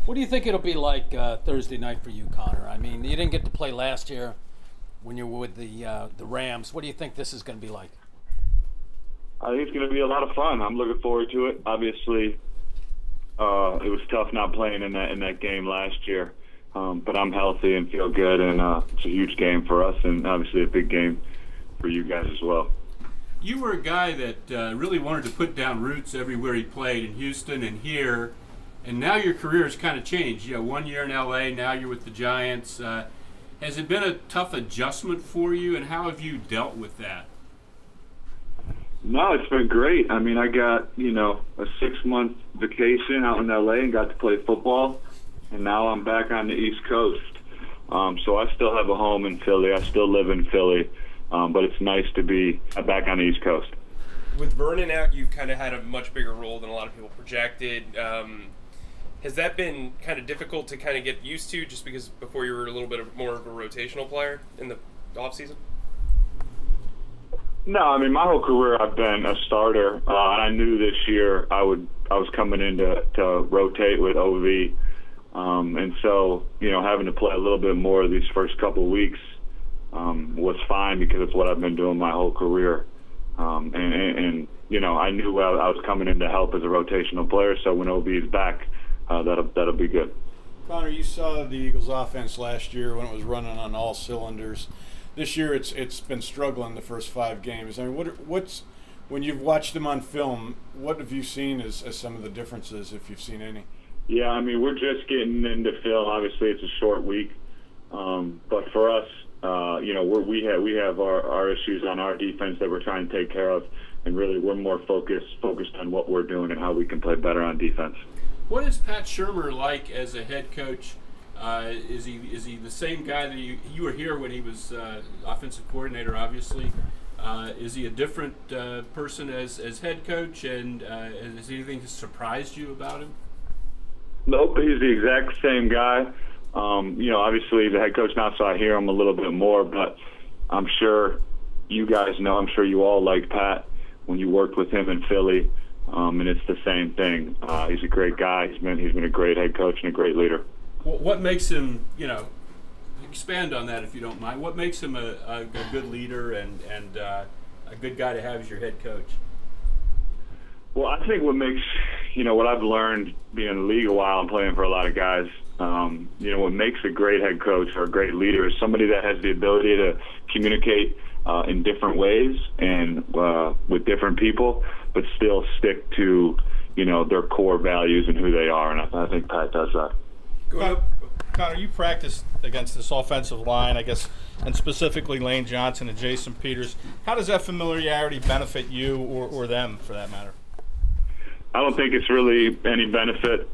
What do you think it'll be like Thursday night for you, Connor? I mean, you didn't get to play last year when you were with the Rams. What do you think this is going to be like? I think it's going to be a lot of fun. I'm looking forward to it. Obviously, it was tough not playing in that game last year, but I'm healthy and feel good, and it's a huge game for us, and obviously a big game for you guys as well. You were a guy that really wanted to put down roots everywhere he played, in Houston and here, and now your career has kind of changed. You know, 1 year in LA, now you're with the Giants. Has it been a tough adjustment for you, and how have you dealt with that? No, it's been great. I mean, I got, a 6-month vacation out in LA and got to play football, and now I'm back on the East Coast. So I still have a home in Philly. I still live in Philly, but it's nice to be back on the East Coast. With Vernon out, you've kind of had a much bigger role than a lot of people projected. Has that been kind of difficult to kind of get used to, just because before you were a little bit more of a rotational player in the offseason? No, I mean, my whole career I've been a starter, and I knew this year I was coming in to rotate with OV, and so having to play a little bit more these first couple of weeks was fine, because it's what I've been doing my whole career, and I knew I was coming in to help as a rotational player. So when OV is back, that'll be good. Connor, you saw the Eagles' offense last year when it was running on all cylinders. This year, it's been struggling the first 5 games. I mean, what's when you've watched them on film, what have you seen as some of the differences, if you've seen any? Yeah, I mean, we're just getting into film. Obviously, it's a short week, but for us, we have our issues on our defense that we're trying to take care of, and really we're more focused on what we're doing and how we can play better on defense. What is Pat Shurmur like as a head coach? Is he the same guy that you were here when he was offensive coordinator, obviously? Is he a different person as head coach, and has anything surprised you about him? Nope, he's the exact same guy. Obviously the head coach now, so I hear him a little bit more, but I'm sure you guys know, I'm sure you all liked Pat when you worked with him in Philly, and it's the same thing. He's a great guy. He's been a great head coach and a great leader. What makes him, expand on that if you don't mind, what makes him a good leader and a good guy to have as your head coach? Well, I think what makes, what I've learned being in the league a while and playing for a lot of guys, what makes a great head coach or a great leader is somebody that has the ability to communicate in different ways and with different people, but still stick to, their core values and who they are, and I think Pat does that. Connor, you practiced against this offensive line, I guess, and specifically Lane Johnson and Jason Peters. How does that familiarity benefit you or them, for that matter? I don't think it's really any benefit.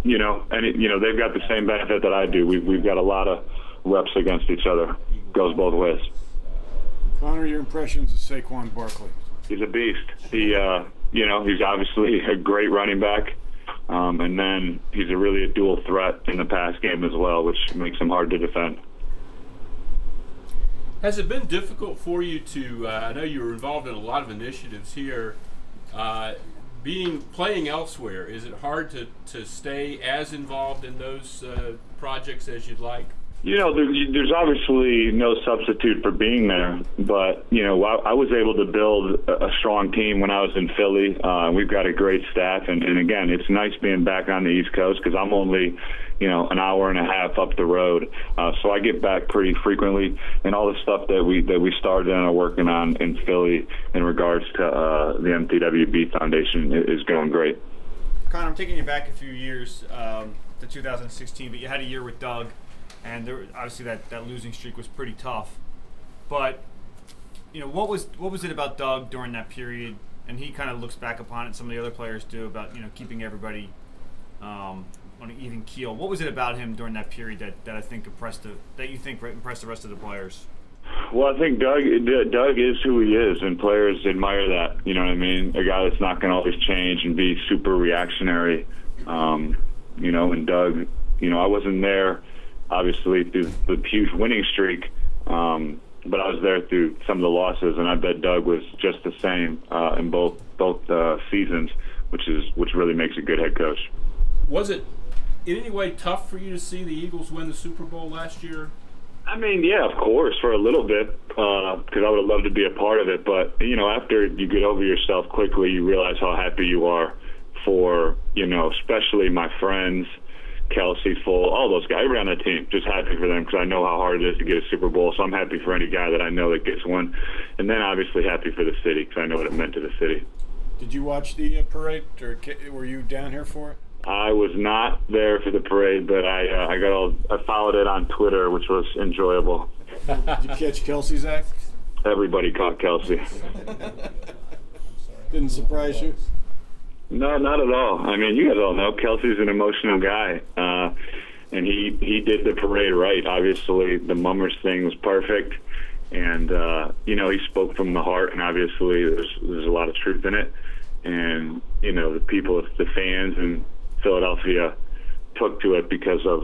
They've got the same benefit that I do. We've got a lot of reps against each other. Goes both ways. Connor, your impressions of Saquon Barkley? He's a beast. He's obviously a great running back. And then he's really a dual threat in the pass game as well, which makes him hard to defend. Has it been difficult for you to, I know you were involved in a lot of initiatives here, playing elsewhere, is it hard to stay as involved in those projects as you'd like? There's obviously no substitute for being there, but, I was able to build a strong team when I was in Philly. We've got a great staff, and again, it's nice being back on the East Coast because I'm only, an hour and a half up the road. So I get back pretty frequently, and all the stuff that we started and are working on in Philly in regards to the MTWB Foundation is going great. Connor, I'm taking you back a few years to 2016, but you had a year with Doug. And obviously that losing streak was pretty tough. But, what was it about Doug during that period? And he kind of looks back upon it, some of the other players do, about, keeping everybody on an even keel. What was it about him during that period that I think impressed the rest of the players? Well, I think Doug is who he is, and players admire that. You know what I mean? A guy that's not going to always change and be super reactionary. And Doug, I wasn't there obviously through the huge winning streak, but I was there through some of the losses, and I bet Doug was just the same in both seasons, which really makes a good head coach. Was it in any way tough for you to see the Eagles win the Super Bowl last year? I mean, yeah, of course, for a little bit, because I would have loved to be a part of it. But, after you get over yourself quickly, you realize how happy you are for, especially my friends, Kelsey, Full, all those guys, everybody on that team, just happy for them because I know how hard it is to get a Super Bowl. So I'm happy for any guy that I know that gets one. And then obviously happy for the city because I know what it meant to the city. Did you watch the parade, or were you down here for it? I was not there for the parade, but I followed it on Twitter, which was enjoyable. Did you catch Kelsey, Zach? Everybody caught Kelsey. Didn't surprise you? No, not at all. I mean, you guys all know Kelsey's an emotional guy, and he did the parade right. Obviously, the Mummers thing was perfect, and he spoke from the heart, and obviously there's a lot of truth in it. And the people, the fans, and Philadelphia took to it because of,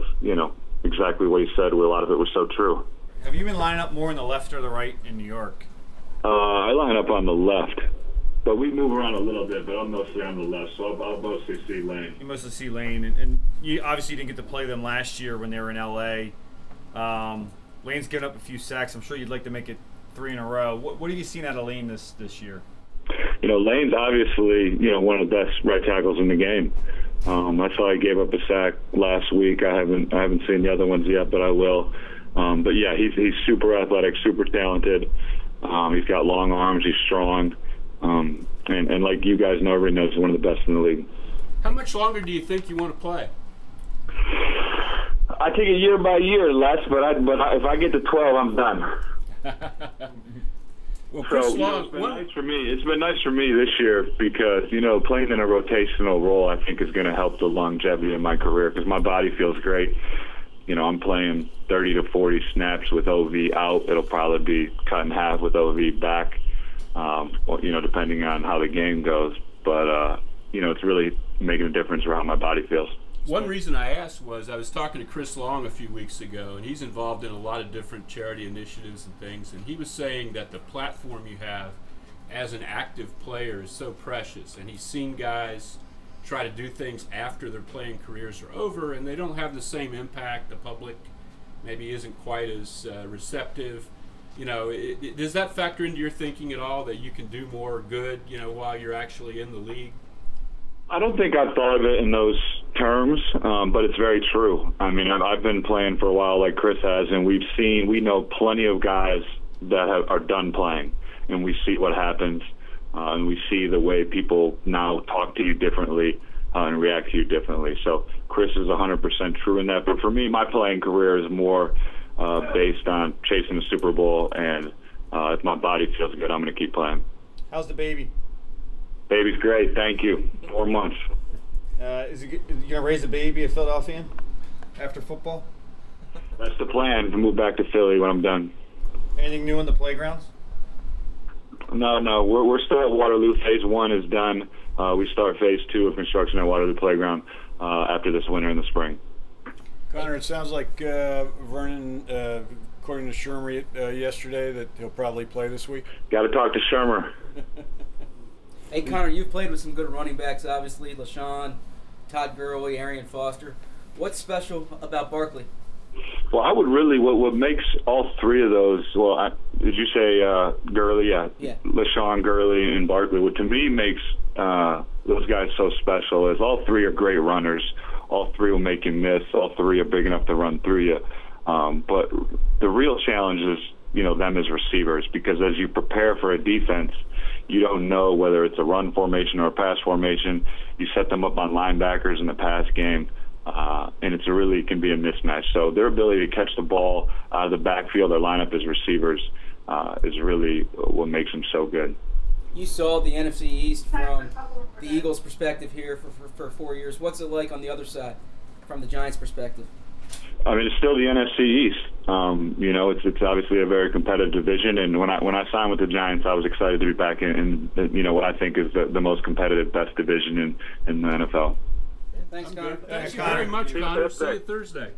exactly what he said. A lot of it was so true. Have you been lining up more on the left or the right in New York? I line up on the left, but we move around a little bit, but I'm mostly on the left, so I'll mostly see Lane. You mostly see Lane, and you obviously didn't get to play them last year when they were in L.A. Lane's given up a few sacks. I'm sure you'd like to make it 3 in a row. What have you seen out of Lane this year? Lane's obviously, one of the best right tackles in the game. I saw he gave up a sack last week. I haven't seen the other ones yet, but I will. But yeah, he's super athletic, super talented. He's got long arms. He's strong. And like you guys know, everybody knows he's one of the best in the league. How much longer do you think you want to play? I take it year by year, Les, but if I get to 12, I'm done. Well, Chris Long, it's been nice for me. It's been nice for me this year because, playing in a rotational role I think is going to help the longevity of my career because my body feels great. I'm playing 30 to 40 snaps with OV out. It'll probably be cut in half with OV back, depending on how the game goes. But, it's really making a difference around how my body feels. One reason I asked was I was talking to Chris Long a few weeks ago, and he's involved in a lot of different charity initiatives and things, and he was saying that the platform you have as an active player is so precious, and he's seen guys try to do things after their playing careers are over, and they don't have the same impact. The public maybe isn't quite as receptive. Does that factor into your thinking at all, that you can do more good, while you're actually in the league? I don't think I've thought of it in those terms, but it's very true. I mean, I've been playing for a while like Chris has, and we know plenty of guys that are done playing, and we see what happens, and we see the way people now talk to you differently and react to you differently. So Chris is 100% true in that. But for me, my playing career is more based on chasing the Super Bowl, and if my body feels good, I'm going to keep playing. How's the baby? Baby's great, thank you. 4 months. Is you going to raise a baby, a Philadelphian, after football? That's the plan, to move back to Philly when I'm done. Anything new in the playgrounds? No. We're still at Waterloo. Phase 1 is done. We start Phase 2 of construction at Waterloo Playground after this winter in the spring. Connor, it sounds like Vernon, according to Shurmur yesterday, that he'll probably play this week. Got to talk to Shurmur. Hey, Connor, you've played with some good running backs, obviously, LaShawn, Todd Gurley, Arian Foster. What's special about Barkley? Well, I would really, what makes all three of those, did you say Gurley? Yeah. LaShawn, Gurley, and Barkley. What to me makes those guys so special is all three are great runners. All three will make you miss. All three are big enough to run through you. But the real challenge is, them as receivers, because as you prepare for a defense, you don't know whether it's a run formation or a pass formation. You set them up on linebackers in the pass game, and it can be a mismatch. So their ability to catch the ball out of the backfield or line up as receivers is really what makes them so good. You saw the NFC East from the Eagles' perspective here for 4 years. What's it like on the other side, from the Giants' perspective? I mean, it's still the NFC East. It's obviously a very competitive division, and when I signed with the Giants, I was excited to be back in what I think is the most competitive, best division in the NFL. Thanks, Connor. Thank you very much, Connor. See you Thursday.